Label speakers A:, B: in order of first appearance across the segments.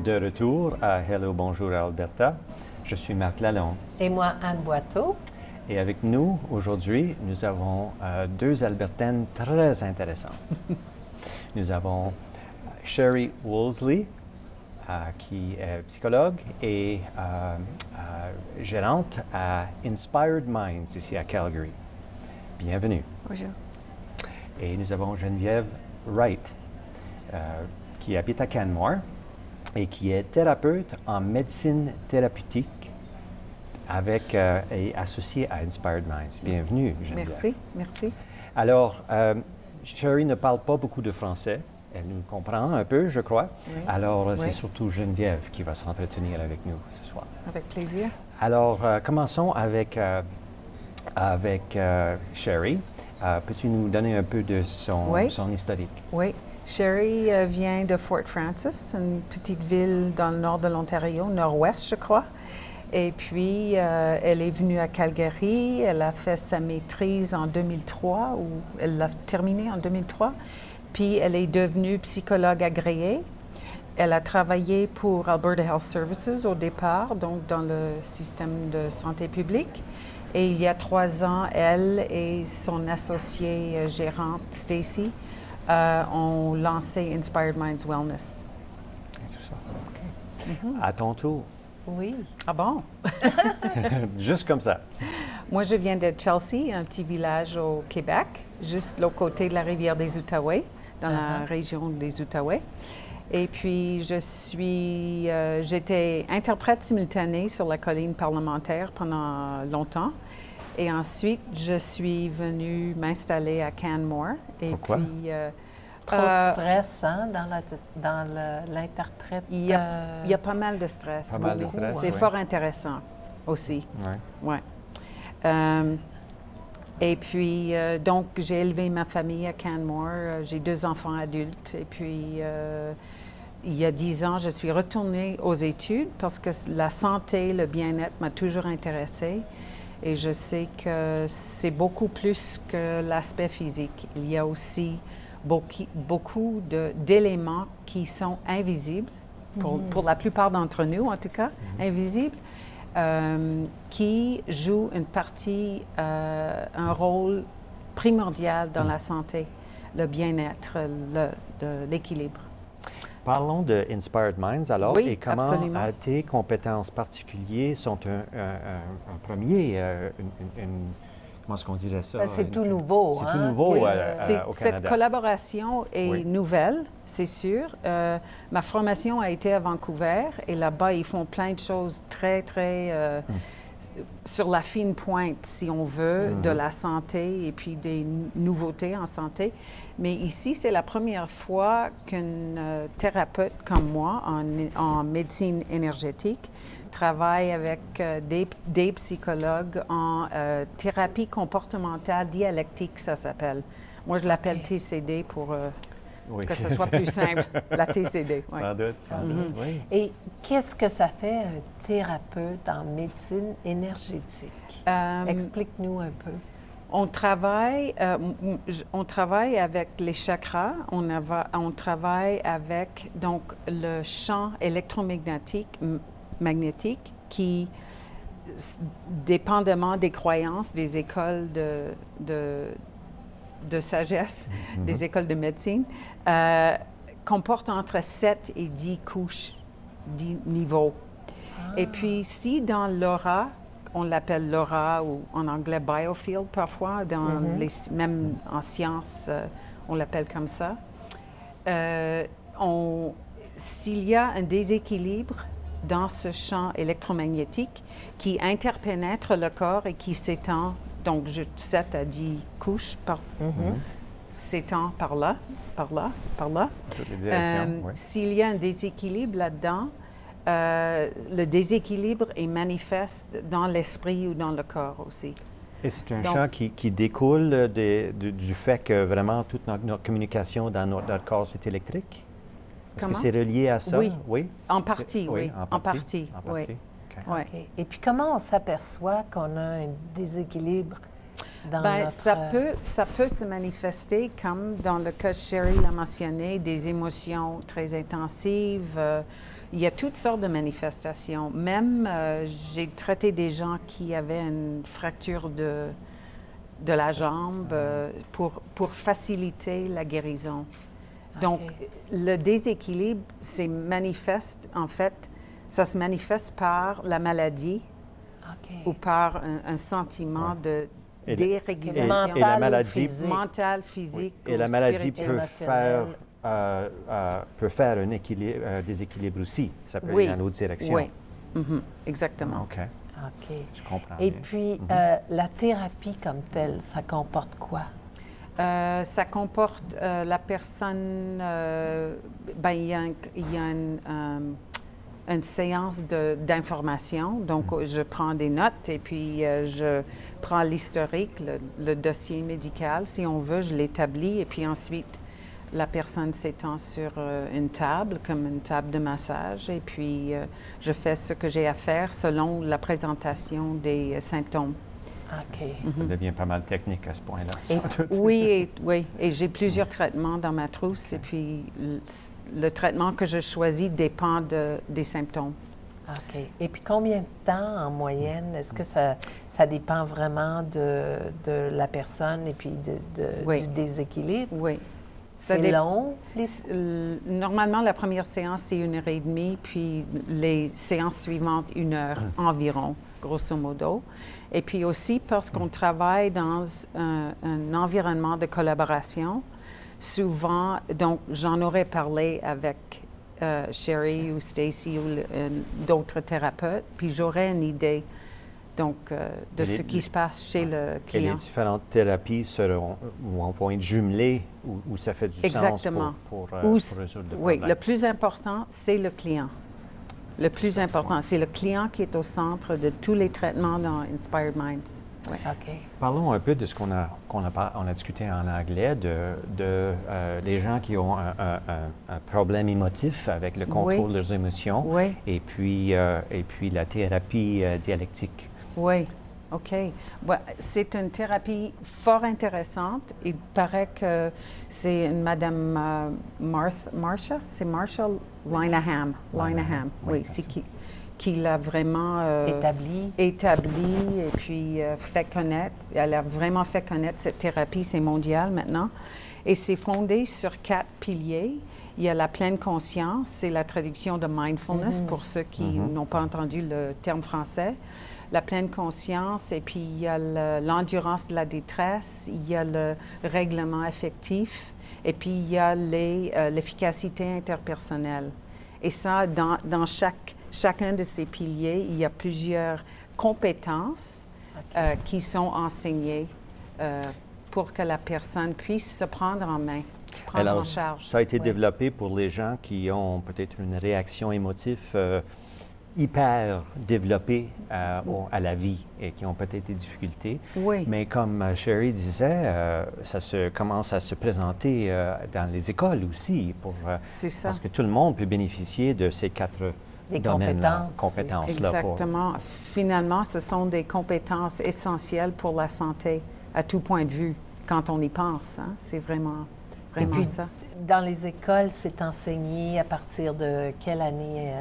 A: de retour à Hello, bonjour Alberta. Je suis Marc Lalonde.
B: Et moi, Anne Boiteau.
A: Et avec nous, aujourd'hui, nous avons deux Albertaines très intéressantes. Nous avons Sherry Woolsey, qui est psychologue et gérante à Inspired Minds, ici à Calgary. Bienvenue.
C: Bonjour.
A: Et nous avons Geneviève Wright, qui habite à Canmore et qui est thérapeute en médecine thérapeutique et associée à Inspired Minds. Bienvenue, Geneviève.
C: Merci, merci.
A: Alors, Sherry ne parle pas beaucoup de français. Elle nous comprend un peu, je crois. Oui. Alors, c'est surtout Geneviève qui va s'entretenir avec nous ce soir.
C: Avec plaisir.
A: Alors, commençons avec Sherry. Peux-tu nous donner un peu de son historique?
C: Oui. Sherry vient de Fort Frances, une petite ville dans le nord de l'Ontario, nord-ouest, je crois. Et puis, elle est venue à Calgary. Elle a fait sa maîtrise en 2003, ou elle l'a terminée en 2003. Puis, elle est devenue psychologue agréée. Elle a travaillé pour Alberta Health Services au départ, donc dans le système de santé publique. Et il y a 3 ans, elle et son associée gérante, Stacy, ont lancé Inspired Minds Wellness.
A: Et tout ça. OK. À ton tour.
C: Oui. Ah bon?
A: Juste comme ça.
C: Moi, je viens de Chelsea, un petit village au Québec, juste de l'autre côté de la rivière des Outaouais, dans la région des Outaouais. Et puis, j'étais interprète simultanée sur la colline parlementaire pendant longtemps. Et ensuite, je suis venue m'installer à Canmore.
A: Pourquoi?
C: Puis,
B: trop de stress, hein, dans l'interprète?
C: Il y a pas mal de stress.
A: Pas mal de stress,
C: c'est fort intéressant aussi.
A: Oui.
C: Ouais. Et puis, donc, j'ai élevé ma famille à Canmore. J'ai 2 enfants adultes. Et puis, il y a 10 ans, je suis retournée aux études parce que la santé, le bien-être m'a toujours intéressée. Et je sais que c'est beaucoup plus que l'aspect physique. Il y a aussi beaucoup d'éléments qui sont invisibles, pour la plupart d'entre nous en tout cas, invisibles, qui jouent une partie, un rôle primordial dans la santé, le bien-être, l'équilibre.
A: Parlons de Inspired Minds alors,
C: oui,
A: et comment
C: absolument.
A: Tes compétences particulières sont un premier, comment est-ce qu'on dirait ça?
B: C'est tout nouveau.
A: C'est tout nouveau au Canada.
C: Cette collaboration est nouvelle, c'est sûr. Ma formation a été à Vancouver et là-bas, ils font plein de choses très sur la fine pointe, si on veut, de la santé et puis des nouveautés en santé. Mais ici, c'est la première fois qu'une thérapeute comme moi, en médecine énergétique, travaille avec des psychologues en thérapie comportementale dialectique, ça s'appelle. Moi, je l'appelle TCD pour que ce soit plus simple, la TCD.
A: Oui. Sans doute, oui.
B: Et qu'est-ce que ça fait un thérapeute en médecine énergétique? Explique-nous un peu.
C: On travaille avec les chakras, on travaille avec donc le champ électromagnétique qui, dépendamment des croyances, des écoles de sagesse, des écoles de médecine, comporte entre 7 et 10 couches, 10 niveaux. Et puis, si dans l'aura, on l'appelle l'aura ou en anglais biofield parfois, même en sciences, on l'appelle comme ça, s'il y a un déséquilibre dans ce champ électromagnétique qui interpénètre le corps et qui s'étend, donc 7 à 10 couches s'étend par là.
A: Toutes les directions,
C: S'il y a un déséquilibre là-dedans, le déséquilibre est manifeste dans l'esprit ou dans le corps aussi.
A: Et c'est un champ qui découle du fait que vraiment toute notre communication dans notre corps, c'est électrique? Est-ce que c'est relié à ça?
C: Oui. En partie, oui. En partie.
A: Okay.
B: Et puis, comment on s'aperçoit qu'on a un déséquilibre dans
C: Bien,
B: notre...
C: ça peut se manifester comme dans le cas Sherry l'a mentionné, des émotions très intensives. Il y a toutes sortes de manifestations. Même, j'ai traité des gens qui avaient une fracture de la jambe pour faciliter la guérison. Donc, le déséquilibre manifeste, en fait, ça se manifeste par la maladie ou par un sentiment de dérégulation
A: et la maladie
C: mentale, physique
A: et la maladie peut faire un déséquilibre aussi. Ça peut aller dans l'autre direction.
C: Oui, exactement.
A: OK. Je comprends
B: Et
A: bien.
B: puis, la thérapie comme telle, ça comporte quoi?
C: Ça comporte la personne, il y a une séance d'information. Donc, je prends des notes et puis je prends l'historique, le dossier médical, si on veut, je l'établis. Et puis ensuite, la personne s'étend sur une table, comme une table de massage. Et puis, je fais ce que j'ai à faire selon la présentation des symptômes.
B: OK.
A: Ça devient pas mal technique à ce point-là.
C: Oui, et j'ai plusieurs traitements dans ma trousse. Et puis, le traitement que je choisis dépend des symptômes.
B: OK. Et puis, combien de temps en moyenne? Est-ce que ça dépend vraiment de la personne et puis du déséquilibre?
C: Oui.
B: C'est long?
C: Normalement, la première séance, c'est 1h30, puis les séances suivantes, 1 heure environ, grosso modo. Et puis aussi parce qu'on travaille dans un environnement de collaboration, souvent, donc j'en aurais parlé avec Sherry ou Stacy ou d'autres thérapeutes, puis j'aurais une idée donc de ce qui se passe chez le client.
A: Et les différentes thérapies vont être jumelées où ça fait du sens pour résoudre le problème.
C: Oui, le plus important, c'est le client. Le plus important, c'est le client qui est au centre de tous les traitements dans Inspired Minds. Oui.
B: OK.
A: Parlons un peu de ce qu'on a discuté en anglais, des gens qui ont un problème émotif avec le contrôle de leurs émotions, et puis la thérapie dialectique.
C: Oui, OK. Ouais, c'est une thérapie fort intéressante. Il paraît que c'est une Madame Marsha Linehan. Oui, c'est qui l'a vraiment établi et puis fait connaître. Elle a vraiment fait connaître cette thérapie, c'est mondial maintenant. Et c'est fondé sur 4 piliers. Il y a la pleine conscience, c'est la traduction de mindfulness pour ceux qui n'ont pas entendu le terme français. La pleine conscience, et puis il y a l'endurance de la détresse, il y a le règlement affectif, et puis il y a l'efficacité interpersonnelle. Et ça, dans chacun de ces piliers, il y a plusieurs compétences qui sont enseignées pour que la personne puisse se prendre en main, prendre en charge.
A: Ça a été développé pour les gens qui ont peut-être une réaction émotive hyper développées à la vie et qui ont peut-être des difficultés.
C: Oui.
A: Mais comme Sherry disait, ça commence à se présenter dans les écoles aussi, parce que tout le monde peut bénéficier de ces 4 compétences-là.
C: Exactement. Finalement, ce sont des compétences essentielles pour la santé, à tout point de vue, quand on y pense. Hein? C'est vraiment ça.
B: Dans les écoles, c'est enseigné à partir de quelle année?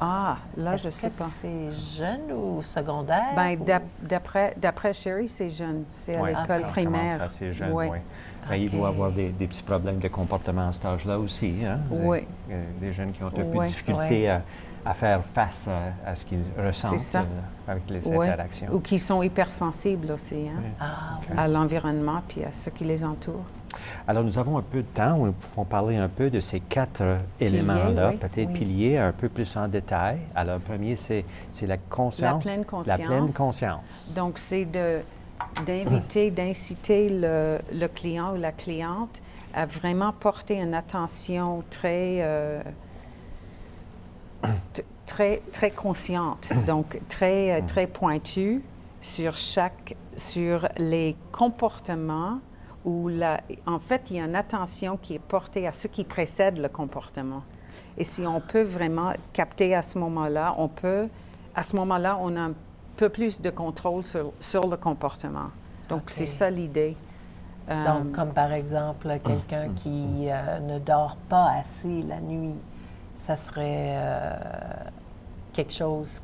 C: Là, je ne sais pas.
B: C'est jeune ou secondaire?
C: Bien, d'après Sherry, c'est jeune. C'est à l'école primaire.
A: Ça, c'est jeune, oui. Il doit y avoir des petits problèmes de comportement à cet âge-là aussi. Hein?
C: Oui.
A: Des jeunes qui ont un peu de difficulté à faire face à ce qu'ils ressentent avec les interactions.
C: Ou qui sont hypersensibles aussi à l'environnement puis à ce qui les entoure.
A: Alors, nous avons un peu de temps où nous pouvons parler un peu de ces 4 éléments-là, peut-être piliers un peu plus en détail. Alors, le premier, c'est la conscience.
C: La pleine conscience.
A: La pleine conscience.
C: Donc, c'est d'inviter, d'inciter le client ou la cliente à vraiment porter une attention très consciente, donc très pointue sur les comportements où en fait, il y a une attention qui est portée à ce qui précède le comportement. Et si on peut vraiment capter à ce moment-là, on a un peu plus de contrôle sur le comportement. Donc,
B: OK.
C: c'est ça l'idée.
B: Donc, comme par exemple, quelqu'un qui ne dort pas assez la nuit, ça serait quelque chose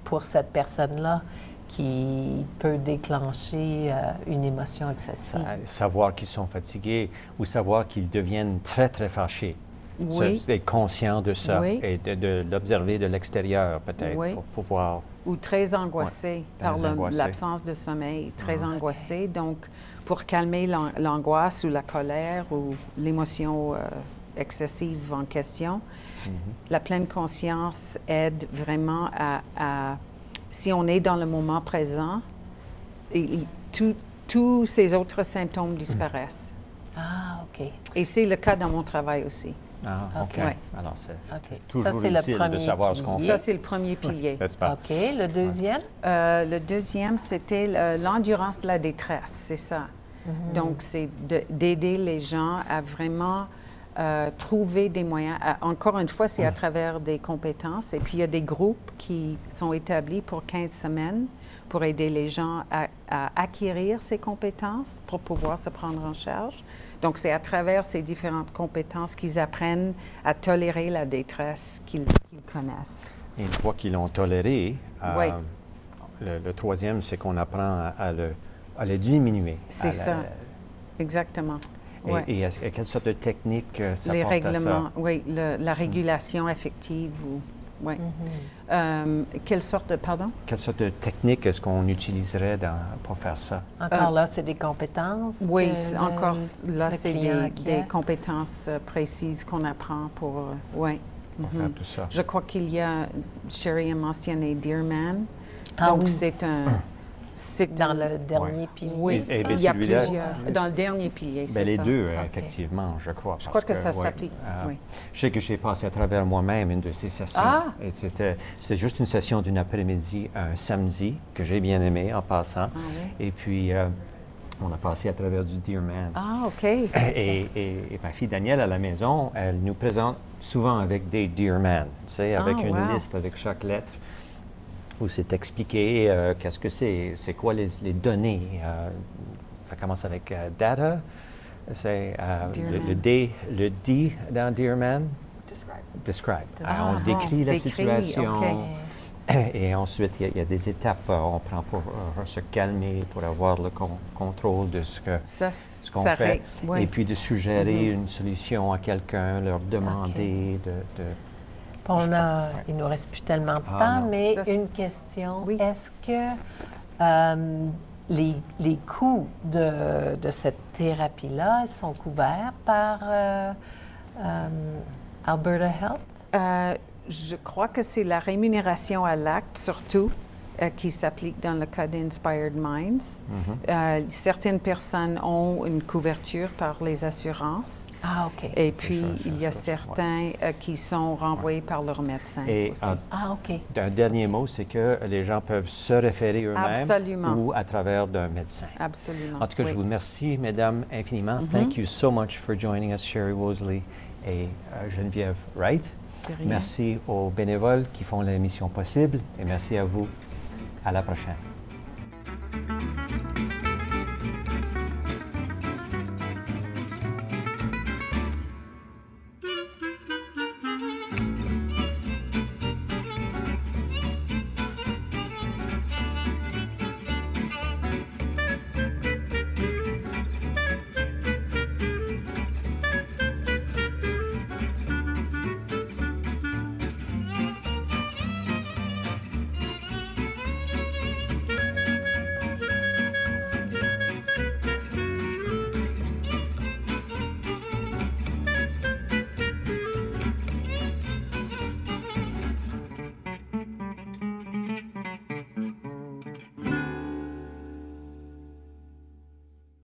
B: pour cette personne-là qui peut déclencher une émotion excessive.
A: Savoir qu'ils sont fatigués ou savoir qu'ils deviennent très, très fâchés.
C: Oui.
A: Être conscient de ça
C: Oui.
A: et de l'observer de l'extérieur, peut-être,
C: Oui.
A: pour pouvoir...
C: Ou très angoissé par
A: très angoissé.
C: l'absence de sommeil, très angoissé. Donc, pour calmer l'angoisse ou la colère ou l'émotion excessive en question, la pleine conscience aide vraiment si on est dans le moment présent, tous ces autres symptômes disparaissent.
B: Ah, OK.
C: Et c'est le cas dans mon travail aussi.
A: Ah, OK.
B: OK.
C: Ouais.
A: Alors, c'est
B: OK.
A: toujours
B: Ça, c'est le
A: utile de
B: premier
A: savoir ce qu'on
B: pilier.
A: fait.
C: Ça, c'est le premier pilier.
A: N'est-ce pas?
B: OK. Le deuxième?
C: Le deuxième, c'était l'endurance de la détresse, c'est ça. Donc, c'est d'aider les gens à vraiment trouver des moyens. Encore une fois, c'est à travers des compétences. Et puis, il y a des groupes qui sont établis pour 15 semaines pour aider les gens à acquérir ces compétences pour pouvoir se prendre en charge. Donc, c'est à travers ces différentes compétences qu'ils apprennent à tolérer la détresse qu'ils connaissent.
A: Et une fois qu'ils l'ont toléré,
C: Oui.
A: le troisième, c'est qu'on apprend à le diminuer.
C: C'est ça. Exactement.
A: Et,
C: Ouais.
A: et à quelle sorte de technique ça
C: Les
A: porte à
C: règlements,
A: ça?
C: oui, la régulation affective ou oui. Quelle sorte de pardon?
A: Quelle sorte de technique est-ce qu'on utiliserait pour faire ça?
B: Encore là, c'est des compétences.
C: Oui,
B: que
C: encore là,
B: le
C: c'est
B: client
C: des
B: acquiert.
C: compétences précises qu'on apprend pour oui.
A: Pour faire tout ça.
C: Je crois qu'il y a, Sherry a mentionné Dearman.
B: Ah
C: Donc
B: oui.
C: c'est
B: Dans le dernier pilier.
C: Oui,
A: Et
C: il y a
A: celui-là-
C: plusieurs. Dans le dernier pilier, c'est
A: Ben, les
C: ça.
A: deux,
B: OK.
A: effectivement, je crois.
C: Je crois que ça
A: ouais,
C: s'applique, oui.
A: Je sais que j'ai passé à travers moi-même une de ces sessions.
C: Ah!
A: Et c'était juste une session d'une après-midi, un samedi, que j'ai bien aimé en passant.
C: Ah oui?
A: Et puis, on a passé à travers du Dear Man.
C: Ah, OK.
A: Et ma fille Danielle, à la maison, elle nous présente souvent avec des Dear Man, tu sais, avec une
C: wow.
A: liste, avec chaque lettre, où c'est expliqué qu'est-ce que c'est quoi les données. Ça commence avec data, c'est le D dans Dear Man. Describe. Alors, on décrit la
C: décrit,
A: situation.
C: OK.
A: Et ensuite, il y a des étapes on prend pour se calmer, pour avoir le contrôle de ce qu'on
C: Ça
A: fait.
C: oui.
A: Et puis de suggérer une solution à quelqu'un, leur demander de...
B: Il nous reste plus tellement de
A: Ah,
B: temps,
A: non.
B: mais
C: Ça,
B: une question.
C: Oui.
B: Est-ce que les coûts de cette thérapie-là sont couverts par Alberta Health?
C: Je crois que c'est la rémunération à l'acte, surtout, qui s'applique dans le cas d'Inspired Minds. Certaines personnes ont une couverture par les assurances.
B: Ah, OK.
C: Et puis,
A: ça,
C: il y a
A: ça,
C: certains qui sont renvoyés par leur médecin
A: Et
C: aussi.
B: Ah, OK.
A: un dernier mot, c'est que les gens peuvent se référer eux-mêmes
C: Absolument.
A: ou à travers d'un médecin.
C: Absolument.
A: En tout cas, je
C: oui.
A: vous remercie, mesdames, infiniment. Thank you so much for joining us, Sherry Wosley et Geneviève Wright.
C: De rien.
A: Merci aux bénévoles qui font l'émission possible et merci à vous. À la prochaine.